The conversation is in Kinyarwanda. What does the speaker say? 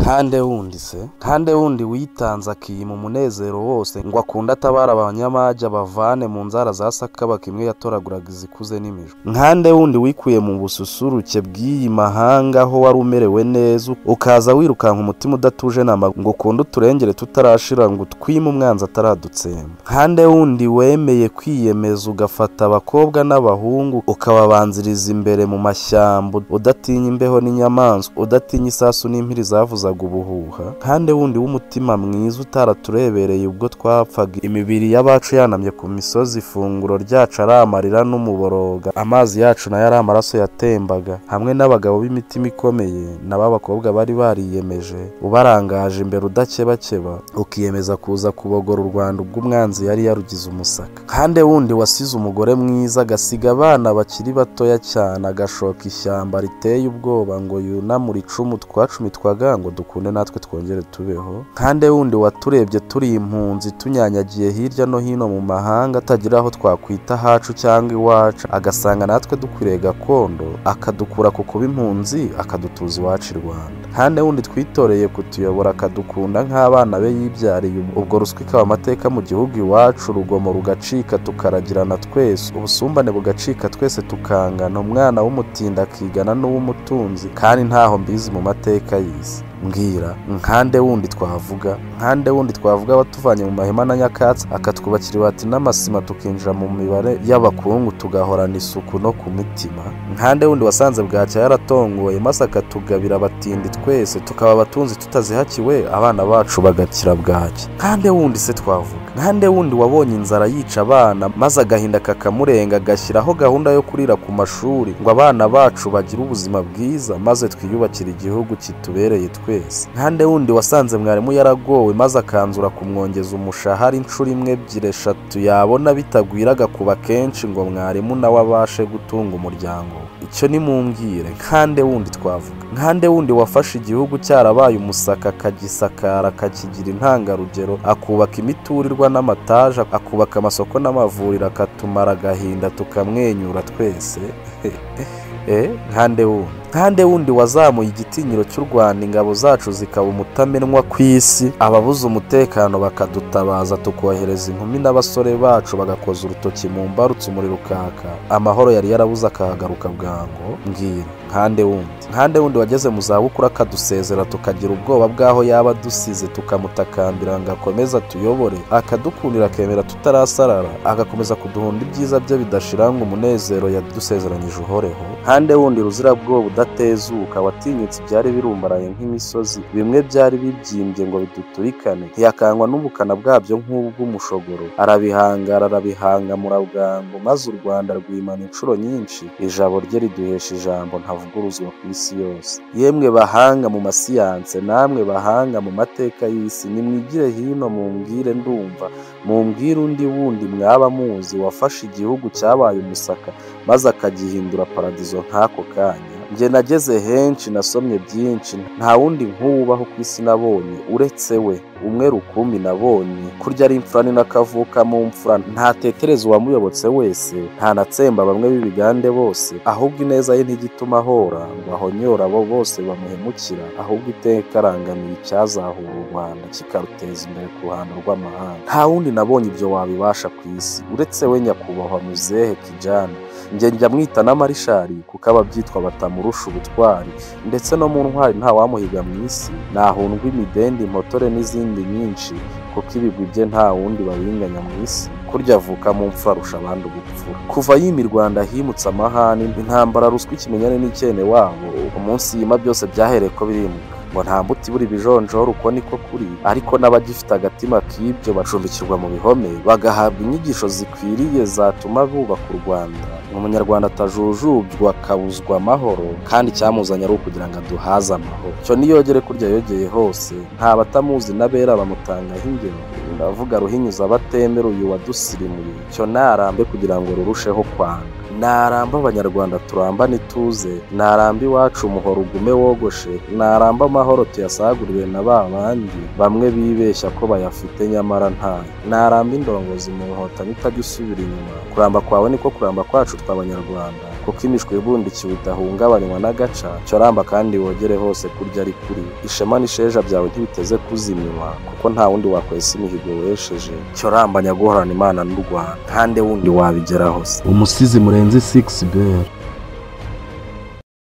nkande wundi witanze akiyima umunezero wose ngo akunde atabara abanyamaja bavane mu nzara za Sakaba kimwe yatoraguraga izikuze n'imijwe. Nkande wundi wikuye mu bususuruke bw'iyi mahanga aho wari umerewe neza ukaza wirukanka umutima udatuje nama ngo kunde uturengere tutarashira ngo twime umwanzi ataradutsemba. Nkande wundi wemeye kwiyemeza ugafata abakobwa n'abahungu ukababanziriza imbere mu mashyamba udatinya imbeho n'inyamaswa udatinya isasu n'impiri zavuzaga ubuhuha. Nkande wundi w'umutima mwiza utaraturebereye ubwo twapfaga imibiri y'abacu yanamye ku misozi ifunguro ryacu ari amarira n'umuboroga amazi yacu nayo ari amaraso yatembaga hamwe n'abagabo b'imitima ikomeye n'abakobwa bari bariyemeje ubarangaje imbere udakebakeba ukiyemeza kuza kubogora u Rwanda ubw'umwanzi yari yarugize umusaka. Nkande wundi wasize umugore mwiza agasiga abana bakiri batoya cyane agashoka ishyamba riteye ubwoba ngo yunamure icumu twacumitwaga ngo dukunde natwe twongere tubeho. Nkande wundi waturebye turi impunzi tunyanyagiye hirya no hino mu mahanga atagira aho twakwita hacu cyangwa iwacu agasanga natwe dukwiriye gakondo akadukura ku kuba impunzi akadutuza iwacu i Rwanda. Nkande wundi twitoreye kutuyobora akadukunda nk'abana be yibyariye ubwo ruswa ikaba amateka mu gihugu iwacu urugomo rugacika tukaragirana twese ubusumbane bugacika twese tukangana umwana w'umutinda akigana n'uw'umutunzi kandi ntaho mbizi mu mateka y'isi. Mbwira nkande wundi twavuga batuvanye mu mahema na nyakatsi akatwubakira ibati n'amasima tukinjira mu mibare y'abakungu tugahorana isuku no ku mitima. Nkande wundi wasanze bwacya yaratongoye maze akatugabira abatindi twese tukaba abatunzi tutazihakiwe abana bacu bagakira bwacya. Nkande wundi nkande wundi wabonye inzara yica abana maze agahinda kakamurenga agashyiraho gahunda yo kurira ku mashuri ngo abana bacu bagire ubuzima bwiza maze twiyubakira igihugu kitubereye twese. Nkande wundi wasanze mwarimu yaragowe maze akanzura kumwongeza umushahara inshuro imwe ebyiri eshatu yabona bitagwiraga kuba kenshi ngo mwarimu nawe abashe gutunga umuryango. Icyo nimumbwire nkande wundi wafashe igihugu cyarabaye umusaka akagisakara akakigira intangarugero akubaka imiturirwa n'amataje akubaka amasoko n'amavuriro akatumara agahinda tukamwenyura twese. Nkande wundi wazamuye igitinyiro cy'u Rwanda ingabo zacu zikaba umutamenwa ku isi ababuze umutekano bakadutabaza tukohereza inkumi n'abasore bacu bagakoza urutoki mu mbarutso umuriro ukaka amahoro yari yarabuze akahagaruka bwango. Mbwira nkande wundi wageze mu zabukuru akadusezera tukagira ubwoba bw'aho yaba dusize tukamutakambira ngo akomeze atuyobore akadukundira akemera tutarasarara agakomeza kuduhunda ibyiza bye bidashira ngo umunezero yadusezeranyije uhoreho. Nkande wundi ruzira bwoba udatezuka watinyutse ibyari birumbaraye nk'imisozi bimwe byari bibyimbye ngo biduturikane ntiyakangwa n'ubukana bwabyo nk'ubw'umushogoro arabihangamura bwangu maze u Rwanda rwimana inshuro nyinshi ijabo rye riduhesha ijambo ntavuguruzwa ku isi yose. Yemwe bahanga mu masiyanse namwe bahanga mu mateka y'isi nimwigire hino mumbwire ndumva mumbwire undi wundi mwaba muzi wafashe igihugu cyabaye umusaka maze akagihindura paradizo nk'ako kanya. Nge nageze henshi nasomye byinshi nta wundi nk'ubaho ku isi nabonye uretse we umwe rukumbi nabonye kurya ari imfura n'akavuka mu mfura ntatetereza uwamuyobotse wese ntanatsemba bamwe b'ibigande bose ahubwo ineza ye ntigituma ahora ngo ahonyora abo bose bamuhemukira ahubwo iteka arangamiye icyazahura u Rwanda kikaruteza imbere ku ruhando rw'amahanga. Nta wundi nabonye ibyo wabibasha ku isi uretse we nyakubahwa Muzehe Kijana. Nge njya mwita na Marishari kuko ababyitwa batamurusha ubutwari ndetse no mu ntwari nta wamuhiga mu isi nahundwa imidende impotore n'izindi nyinshi kuko ibigwi bye nta wundi babinganya mu isi kurya avuka mu mfura arusha abandi ubupfura. Kuva yimi Rwanda himutse amahane intambara ruswa ikimenyane n'icyene wabo umunsi yima byose byahereye ko birimuka ngo nta mbuti buri bijonjoro uko niko kuri ariko n'abagifite agatima k'ibyo bacumbikirwa mu bihome bagahabwa inyigisho zikwiriye zatuma bubaka u Rwanda. Umunyarwanda atajujubwa akabuzwa amahoro kandi cyamuzanye ari ukugira ngo aduhaze amahoro. Cyo niyogere kurya yogeye hose nta batamuzi n'abera bamutangaho ingero ndavuga ruhinyuza abatemera uyu wadusirimuye. Cyo narambe kugira ngo rurusheho kwanga naramba abanyarwanda turamba nituze naramba iwacu umuhoro ugume wogoshe naramba amahoro tuyasagurire na babandi bamwe bibeshya ko bayafite nyamara ntayo naramba indongozi mu nkota nitajya usubira inyuma kuramba kwawe niko kuramba kwacu tw'abanyarwanda kuko imishwi ibundikiwe idahungabanywa n'agaca. Cyo ramba kandi wogere hose kurya ari kuri ishema n'isheja byawe ntibiteze kuzimywa kuko nta wundi wakwesa imihigo wesheje. Cyo ramba nyaguhorana Imana n'u Rwanda, kandi wundi wabigeraho se. Umusizi Murenzi 6 Bell.